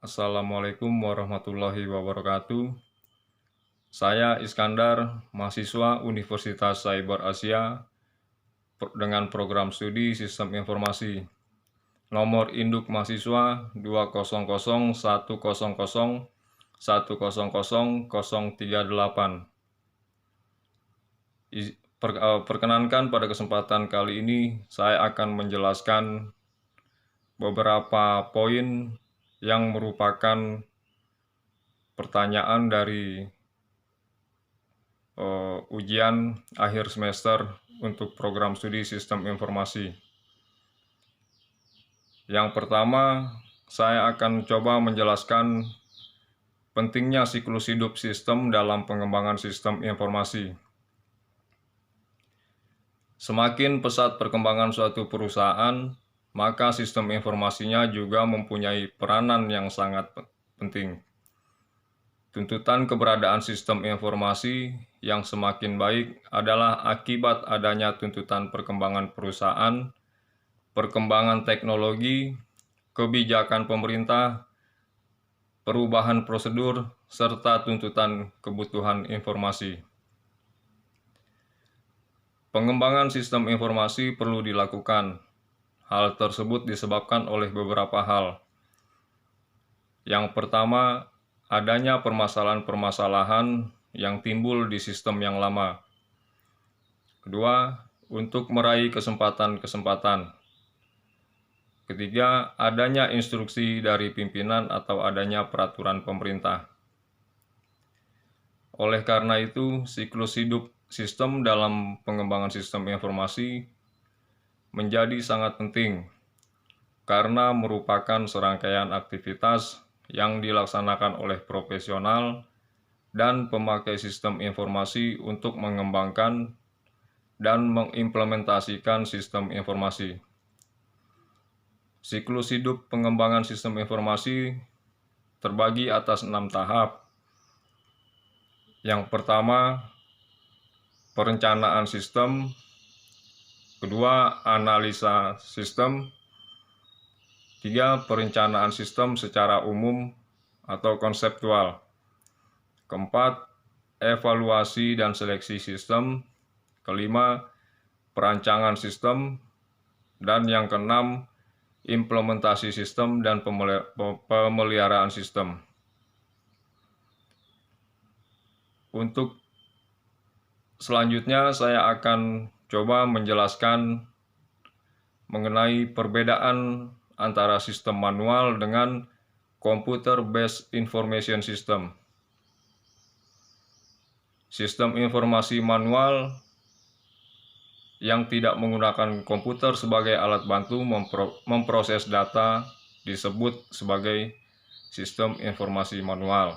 Assalamualaikum warahmatullahi wabarakatuh. Saya Iskandar, mahasiswa Universitas Cyber Asia dengan program studi Sistem Informasi. Nomor induk mahasiswa 2001001001038. Perkenankan pada kesempatan kali ini saya akan menjelaskan beberapa poin yang merupakan pertanyaan dari ujian akhir semester untuk program studi Sistem Informasi. Yang pertama, saya akan coba menjelaskan pentingnya siklus hidup sistem dalam pengembangan sistem informasi. Semakin pesat perkembangan suatu perusahaan, maka sistem informasinya juga mempunyai peranan yang sangat penting. Tuntutan keberadaan sistem informasi yang semakin baik adalah akibat adanya tuntutan perkembangan perusahaan, perkembangan teknologi, kebijakan pemerintah, perubahan prosedur, serta tuntutan kebutuhan informasi. Pengembangan sistem informasi perlu dilakukan. Hal tersebut disebabkan oleh beberapa hal. Yang pertama, adanya permasalahan-permasalahan yang timbul di sistem yang lama. Kedua, untuk meraih kesempatan-kesempatan. Ketiga, adanya instruksi dari pimpinan atau adanya peraturan pemerintah. Oleh karena itu, siklus hidup sistem dalam pengembangan sistem informasi menjadi sangat penting karena merupakan serangkaian aktivitas yang dilaksanakan oleh profesional dan pemakai sistem informasi untuk mengembangkan dan mengimplementasikan sistem informasi. Siklus hidup pengembangan sistem informasi terbagi atas 6 tahap. Yang pertama, perencanaan sistem. Kedua, analisa sistem. 3, perencanaan sistem secara umum atau konseptual. Keempat, evaluasi dan seleksi sistem. Kelima, perancangan sistem. Dan yang keenam, implementasi sistem dan pemeliharaan sistem. Untuk selanjutnya saya akan coba menjelaskan mengenai perbedaan antara sistem manual dengan Computer Based Information System. Sistem informasi manual yang tidak menggunakan komputer sebagai alat bantu memproses data disebut sebagai sistem informasi manual.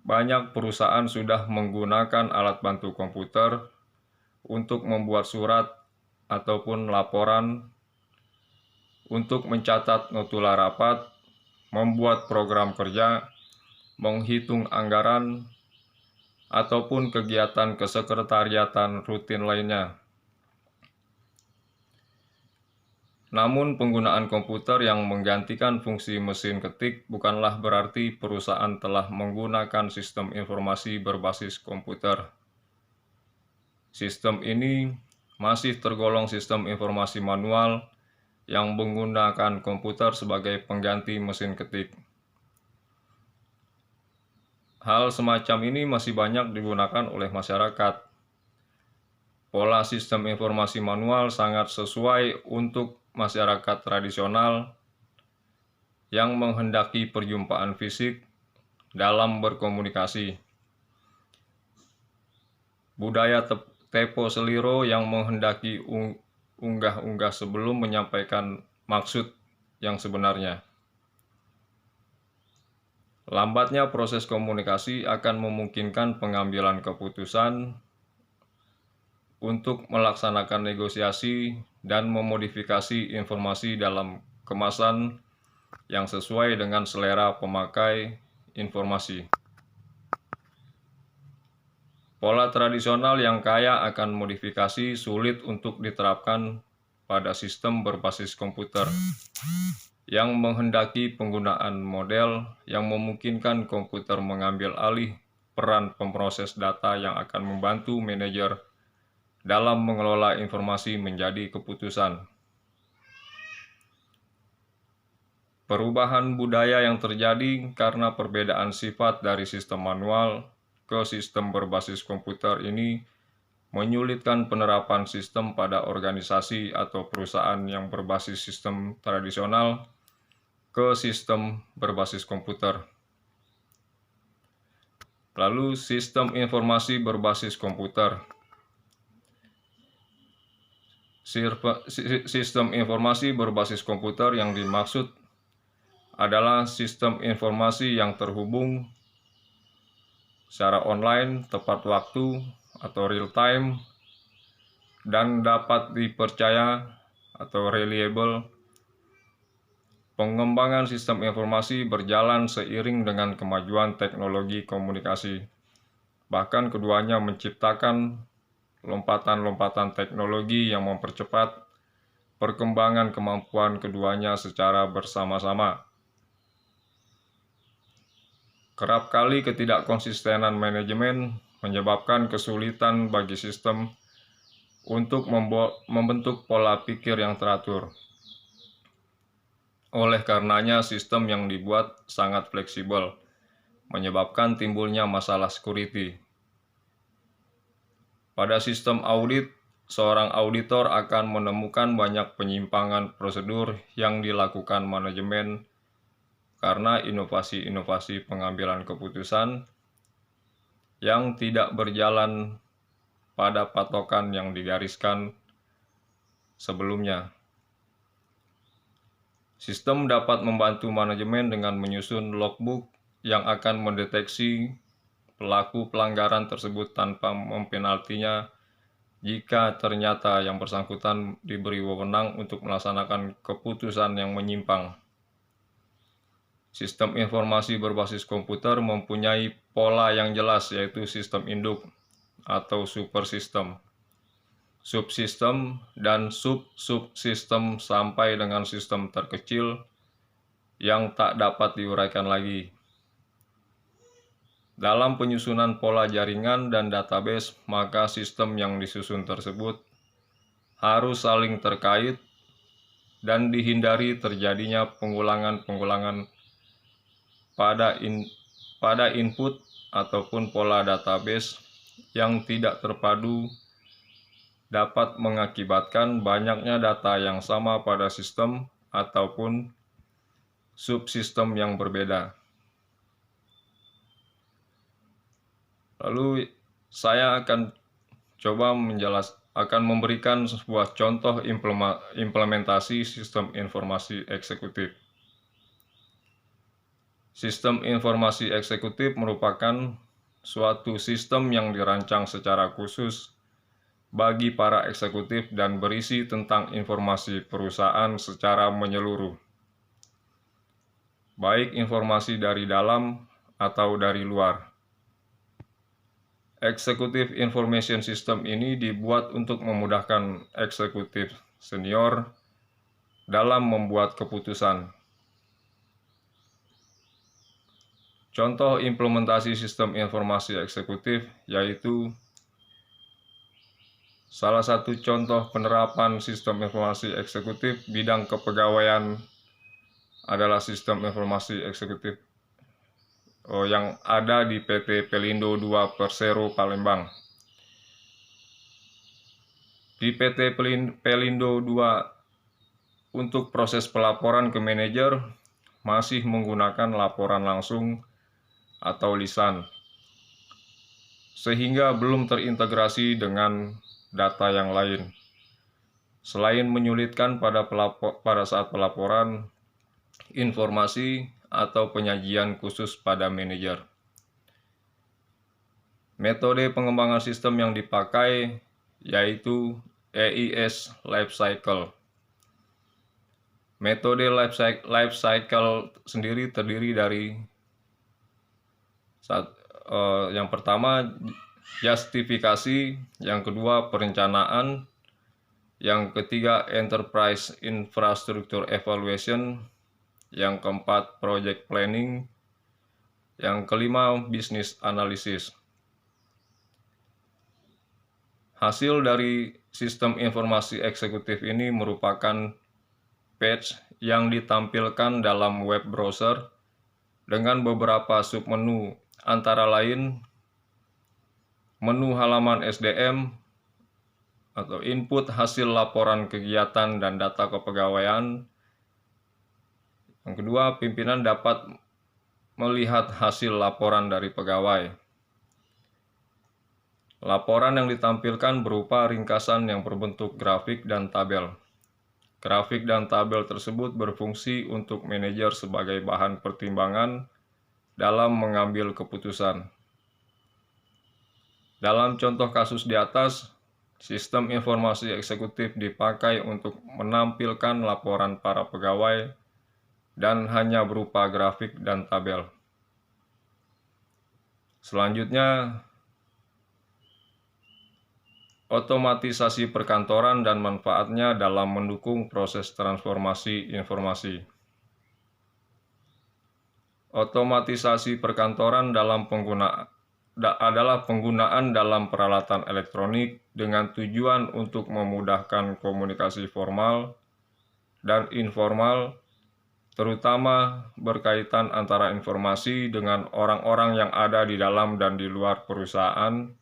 Banyak perusahaan sudah menggunakan alat bantu komputer untuk membuat surat ataupun laporan, untuk mencatat notula rapat, membuat program kerja, menghitung anggaran, ataupun kegiatan kesekretariatan rutin lainnya. Namun penggunaan komputer yang menggantikan fungsi mesin ketik bukanlah berarti perusahaan telah menggunakan sistem informasi berbasis komputer. Sistem ini masih tergolong sistem informasi manual yang menggunakan komputer sebagai pengganti mesin ketik. Hal semacam ini masih banyak digunakan oleh masyarakat. Pola sistem informasi manual sangat sesuai untuk masyarakat tradisional yang menghendaki perjumpaan fisik dalam berkomunikasi. Budaya tempo seliro yang menghendaki unggah-unggah sebelum menyampaikan maksud yang sebenarnya. Lambatnya proses komunikasi akan memungkinkan pengambilan keputusan untuk melaksanakan negosiasi dan memodifikasi informasi dalam kemasan yang sesuai dengan selera pemakai informasi. Pola tradisional yang kaya akan modifikasi sulit untuk diterapkan pada sistem berbasis komputer yang menghendaki penggunaan model yang memungkinkan komputer mengambil alih peran pemproses data yang akan membantu manajer dalam mengelola informasi menjadi keputusan. Perubahan budaya yang terjadi karena perbedaan sifat dari sistem manual ke sistem berbasis komputer ini menyulitkan penerapan sistem pada organisasi atau perusahaan yang berbasis sistem tradisional ke sistem berbasis komputer. Lalu, sistem informasi berbasis komputer. Sistem informasi berbasis komputer yang dimaksud adalah sistem informasi yang terhubung secara online, tepat waktu, atau real time, dan dapat dipercaya atau reliable. Pengembangan sistem informasi berjalan seiring dengan kemajuan teknologi komunikasi. Bahkan keduanya menciptakan lompatan-lompatan teknologi yang mempercepat perkembangan kemampuan keduanya secara bersama-sama. Kerap kali ketidakkonsistenan manajemen menyebabkan kesulitan bagi sistem untuk membentuk pola pikir yang teratur. Oleh karenanya, sistem yang dibuat sangat fleksibel, menyebabkan timbulnya masalah security. Pada sistem audit, seorang auditor akan menemukan banyak penyimpangan prosedur yang dilakukan manajemen karena inovasi-inovasi pengambilan keputusan yang tidak berjalan pada patokan yang digariskan sebelumnya. Sistem dapat membantu manajemen dengan menyusun logbook yang akan mendeteksi pelaku pelanggaran tersebut tanpa mempenaltinya jika ternyata yang bersangkutan diberi wewenang untuk melaksanakan keputusan yang menyimpang. Sistem informasi berbasis komputer mempunyai pola yang jelas, yaitu sistem induk atau supersistem, subsistem, dan sub-subsistem sampai dengan sistem terkecil yang tak dapat diuraikan lagi. Dalam penyusunan pola jaringan dan database, maka sistem yang disusun tersebut harus saling terkait dan dihindari terjadinya pengulangan-pengulangan pada input ataupun pola database yang tidak terpadu dapat mengakibatkan banyaknya data yang sama pada sistem ataupun subsistem yang berbeda. Lalu saya akan coba memberikan sebuah contoh implementasi sistem informasi eksekutif. Sistem informasi eksekutif merupakan suatu sistem yang dirancang secara khusus bagi para eksekutif dan berisi tentang informasi perusahaan secara menyeluruh, baik informasi dari dalam atau dari luar. Executive Information System ini dibuat untuk memudahkan eksekutif senior dalam membuat keputusan. Contoh implementasi sistem informasi eksekutif yaitu salah satu contoh penerapan sistem informasi eksekutif bidang kepegawaian adalah sistem informasi eksekutif yang ada di PT Pelindo II Persero Palembang. Di PT Pelindo II untuk proses pelaporan ke manajer masih menggunakan laporan langsung atau lisan, sehingga belum terintegrasi dengan data yang lain. Selain menyulitkan pada saat pelaporan, informasi atau penyajian khusus pada manajer. Metode pengembangan sistem yang dipakai yaitu EIS Lifecycle. Metode Lifecycle sendiri terdiri dari yang pertama justifikasi, yang kedua perencanaan, yang ketiga enterprise infrastructure evaluation, Yang keempat, project planning. Yang kelima, business analysis. Hasil dari sistem informasi eksekutif ini merupakan page yang ditampilkan dalam web browser dengan beberapa submenu, antara lain menu halaman SDM atau input hasil laporan kegiatan dan data kepegawaian. Yang kedua, pimpinan dapat melihat hasil laporan dari pegawai. Laporan yang ditampilkan berupa ringkasan yang berbentuk grafik dan tabel. Grafik dan tabel tersebut berfungsi untuk manajer sebagai bahan pertimbangan dalam mengambil keputusan. Dalam contoh kasus di atas, sistem informasi eksekutif dipakai untuk menampilkan laporan para pegawai dan hanya berupa grafik dan tabel. Selanjutnya, otomatisasi perkantoran dan manfaatnya dalam mendukung proses transformasi informasi. Otomatisasi perkantoran adalah penggunaan dalam peralatan elektronik dengan tujuan untuk memudahkan komunikasi formal dan informal, terutama berkaitan antara informasi dengan orang-orang yang ada di dalam dan di luar perusahaan,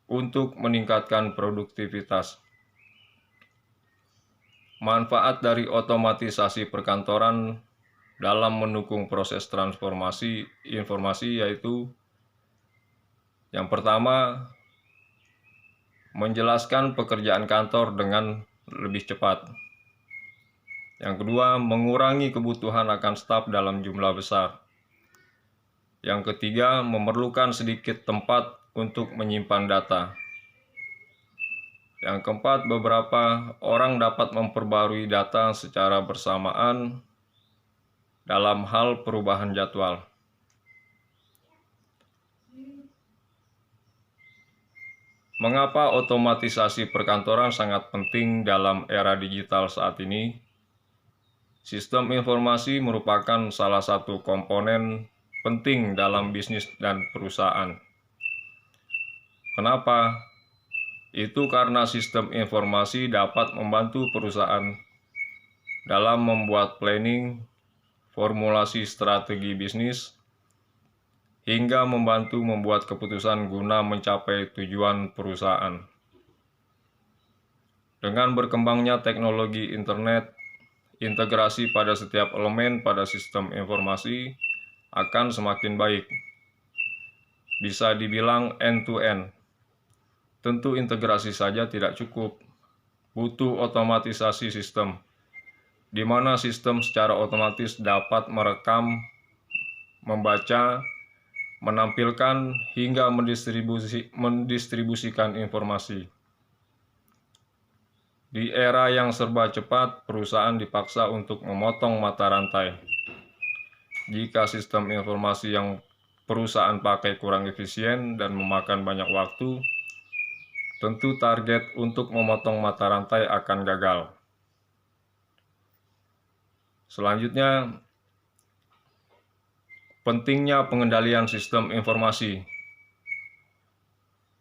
untuk meningkatkan produktivitas. Manfaat dari otomatisasi perkantoran dalam mendukung proses transformasi informasi yaitu: yang pertama, menjelaskan pekerjaan kantor dengan lebih cepat. Yang kedua, mengurangi kebutuhan akan staf dalam jumlah besar. Yang ketiga, memerlukan sedikit tempat untuk menyimpan data. Yang keempat, beberapa orang dapat memperbarui data secara bersamaan dalam hal perubahan jadwal. Mengapa otomatisasi perkantoran sangat penting dalam era digital saat ini? Sistem informasi merupakan salah satu komponen penting dalam bisnis dan perusahaan. Kenapa? Itu karena sistem informasi dapat membantu perusahaan dalam membuat planning, formulasi strategi bisnis, hingga membantu membuat keputusan guna mencapai tujuan perusahaan. Dengan berkembangnya teknologi internet, integrasi pada setiap elemen pada sistem informasi akan semakin baik. Bisa dibilang end-to-end. Tentu integrasi saja tidak cukup. Butuh otomatisasi sistem, di mana sistem secara otomatis dapat merekam, membaca, menampilkan, hingga mendistribusikan informasi. Di era yang serba cepat, perusahaan dipaksa untuk memotong mata rantai. Jika sistem informasi yang perusahaan pakai kurang efisien dan memakan banyak waktu, tentu target untuk memotong mata rantai akan gagal. Selanjutnya, pentingnya pengendalian sistem informasi.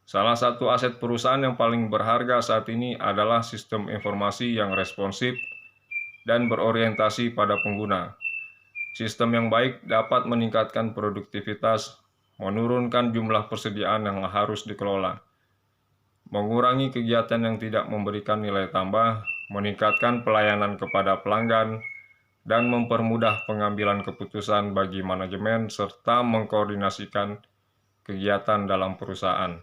Salah satu aset perusahaan yang paling berharga saat ini adalah sistem informasi yang responsif dan berorientasi pada pengguna. Sistem yang baik dapat meningkatkan produktivitas, menurunkan jumlah persediaan yang harus dikelola, mengurangi kegiatan yang tidak memberikan nilai tambah, meningkatkan pelayanan kepada pelanggan, dan mempermudah pengambilan keputusan bagi manajemen serta mengkoordinasikan kegiatan dalam perusahaan.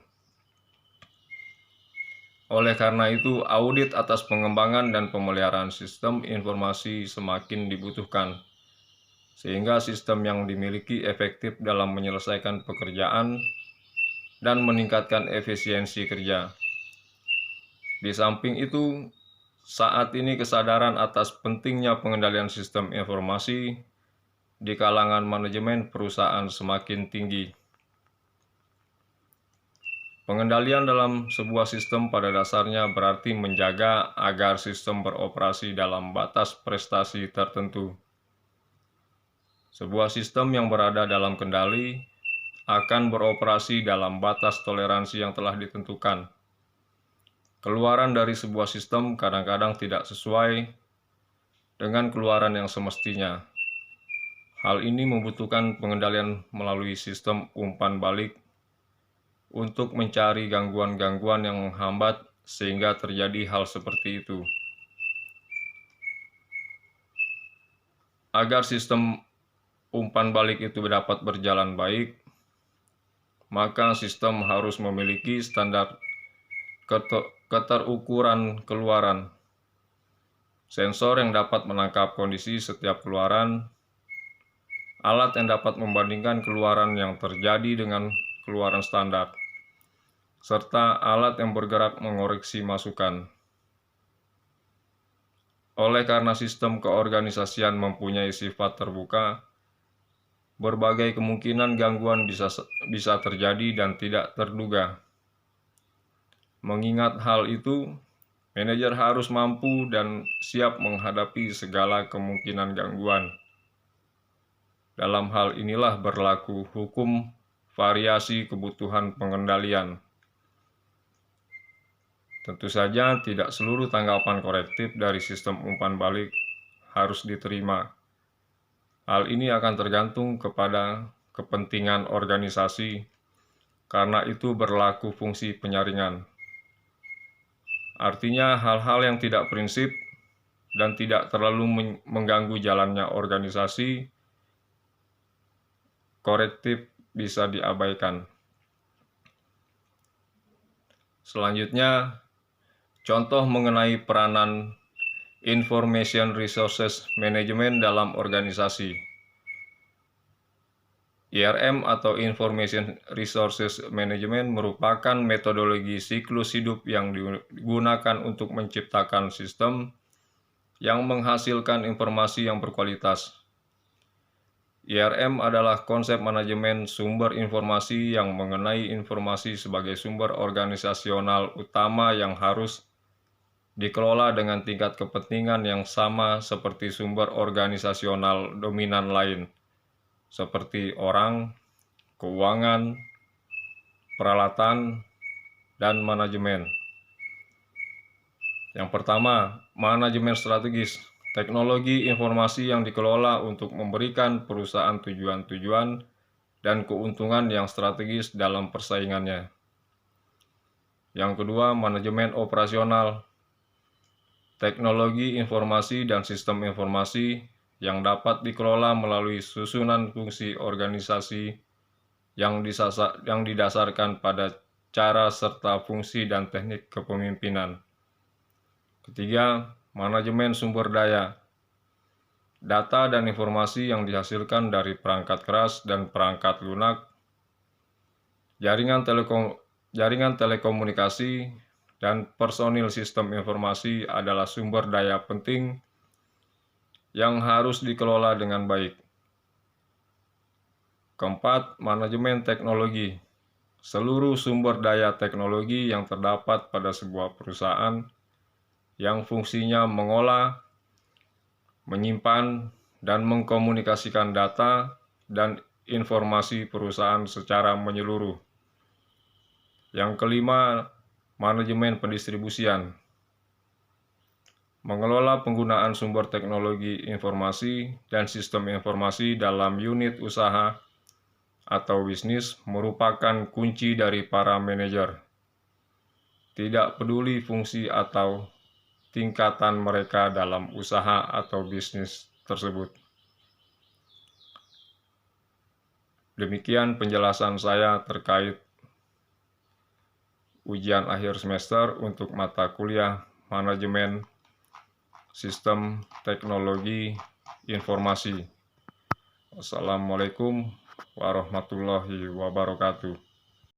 Oleh karena itu, audit atas pengembangan dan pemeliharaan sistem informasi semakin dibutuhkan, sehingga sistem yang dimiliki efektif dalam menyelesaikan pekerjaan dan meningkatkan efisiensi kerja. Di samping itu, saat ini kesadaran atas pentingnya pengendalian sistem informasi di kalangan manajemen perusahaan semakin tinggi. Pengendalian dalam sebuah sistem pada dasarnya berarti menjaga agar sistem beroperasi dalam batas prestasi tertentu. Sebuah sistem yang berada dalam kendali akan beroperasi dalam batas toleransi yang telah ditentukan. Keluaran dari sebuah sistem kadang-kadang tidak sesuai dengan keluaran yang semestinya. Hal ini membutuhkan pengendalian melalui sistem umpan balik untuk mencari gangguan-gangguan yang menghambat sehingga terjadi hal seperti itu. Agar sistem umpan balik itu dapat berjalan baik, maka sistem harus memiliki standar keterukuran keluaran, sensor yang dapat menangkap kondisi setiap keluaran, alat yang dapat membandingkan keluaran yang terjadi dengan keluaran standar, serta alat yang bergerak mengoreksi masukan. Oleh karena sistem keorganisasian mempunyai sifat terbuka, berbagai kemungkinan gangguan bisa terjadi dan tidak terduga. Mengingat hal itu, manajer harus mampu dan siap menghadapi segala kemungkinan gangguan. Dalam hal inilah berlaku hukum variasi kebutuhan pengendalian. Tentu saja tidak seluruh tanggapan korektif dari sistem umpan balik harus diterima. Hal ini akan tergantung kepada kepentingan organisasi, karena itu berlaku fungsi penyaringan. Artinya hal-hal yang tidak prinsip dan tidak terlalu mengganggu jalannya organisasi, korektif bisa diabaikan. Selanjutnya, contoh mengenai peranan Information Resources Management dalam organisasi. IRM atau Information Resources Management merupakan metodologi siklus hidup yang digunakan untuk menciptakan sistem yang menghasilkan informasi yang berkualitas. IRM adalah konsep manajemen sumber informasi yang mengenai informasi sebagai sumber organisasional utama yang harus dikelola dengan tingkat kepentingan yang sama seperti sumber organisasional dominan lain, seperti orang, keuangan, peralatan, dan manajemen. Yang pertama, manajemen strategis. Teknologi informasi yang dikelola untuk memberikan perusahaan tujuan-tujuan dan keuntungan yang strategis dalam persaingannya. Yang kedua, manajemen operasional. Teknologi informasi dan sistem informasi yang dapat dikelola melalui susunan fungsi organisasi yang didasarkan pada cara serta fungsi dan teknik kepemimpinan. Ketiga, manajemen sumber daya. Data dan informasi yang dihasilkan dari perangkat keras dan perangkat lunak, jaringan telekomunikasi, dan personil sistem informasi adalah sumber daya penting yang harus dikelola dengan baik. Keempat, manajemen teknologi. Seluruh sumber daya teknologi yang terdapat pada sebuah perusahaan yang fungsinya mengolah, menyimpan, dan mengkomunikasikan data dan informasi perusahaan secara menyeluruh. Yang kelima, manajemen pendistribusian. Mengelola penggunaan sumber teknologi informasi dan sistem informasi dalam unit usaha atau bisnis merupakan kunci dari para manajer. Tidak peduli fungsi atau tingkatan mereka dalam usaha atau bisnis tersebut. Demikian penjelasan saya terkait ujian akhir semester untuk mata kuliah Manajemen Sistem Teknologi Informasi. Wassalamualaikum warahmatullahi wabarakatuh.